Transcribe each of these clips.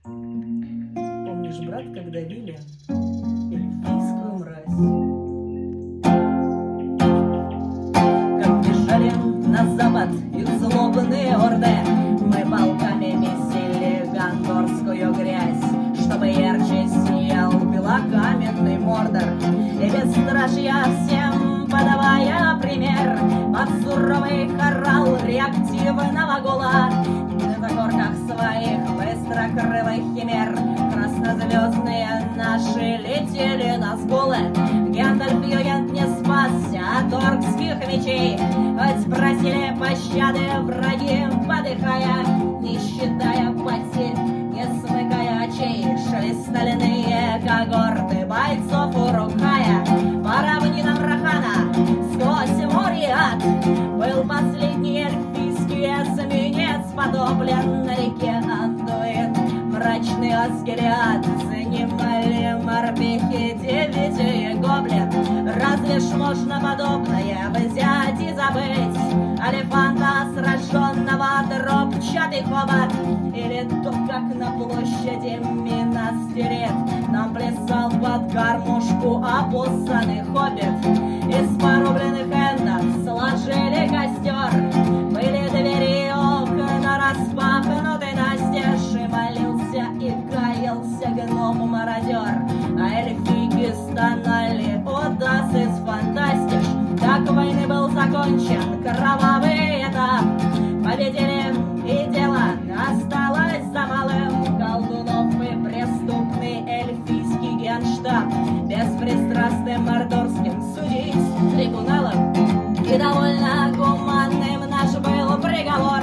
Помнишь, брат, как давили эльфийскую мразь? Как бежали на запад их злобные орды, мы полками месили гондорскую грязь, чтобы ярче сиял белокаменный Мордор. И без стражья всем подавая пример, под суровый хорал реактивного гула, на горках своих быстрокрылых химер краснозвездные наши летели на скулы. Гендальф Югент не спасся от оркских мечей, хоть просили пощады враги, подыхая, не считая потерь, не смыкая очей. Шли стальные когорты бойцов урукая по равнинам Рахана сквозь море ад. Был последний эльфийский эсминец потоплен на реке Андуин. Мрачный Аскелиад занимали морпехи, девяти и гоблин. Разве ж можно подобное взять и забыть? Алифанта, сраженного дробчатый хобот, или то, как на площади Минастерет нам плясал под кормушку опоссанный хоббит. Из порубленных эндов сложили костер, были двери и окна распахнуты настежь, и молился и каялся гном-мародер, а эльфийки стонали: «О, das ist fantastisch!» Так войны был закончен кровавый этап, победили, и дело осталось за малым. Колдунов и преступный эльфийский генштаб беспристрастным мордорским судить трибуналом. И довольно гуманным наш был приговор.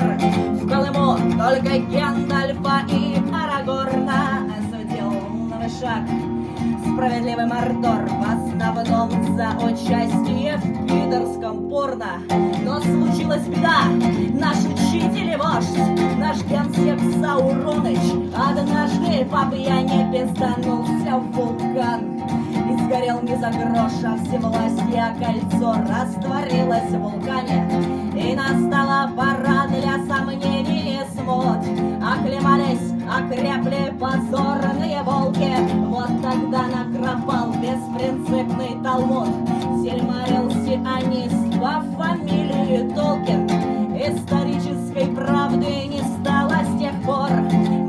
В Колыму только Гендальфа и Арагорна осудил новый шаг справедливый Мордор, в основном за участие в пидорском порно. Но случилась беда, наш учитель и вождь, наш генсек Сауроныч, однажды по пьяни пизданулся в вулкан и сгорел не за грош, а всевластье кольцо растворилось в вулкане. И настала пора для сомнений и смут. Оклемались, окрепли позорные волки. Вот тогда накропал беспринципный талмуд Сильмарил сионист по фамилии Толкин. Исторической правды не стало с тех пор.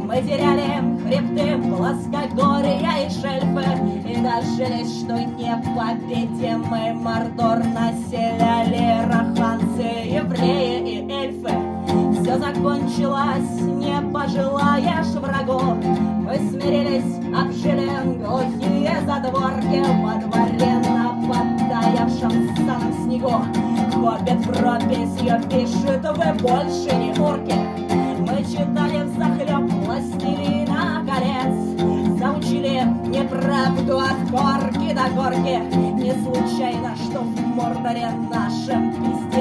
Мы теряли хребты, плоскогорья и шельфы, и дожились, что непобедимый Мордор населяли раханцы, евреи и эльфы. Все закончилось, не пожелаешь врагу. Мы смирились, обжили глухие задворки во дворе на подтаявшем самом снегу. Хоббит прописью пишет: «Вы больше не орки». Мы читали взахлеб «Властелина колец», заучили неправду от горки до горки. Не случайно, что в Мордоре нашем пиздец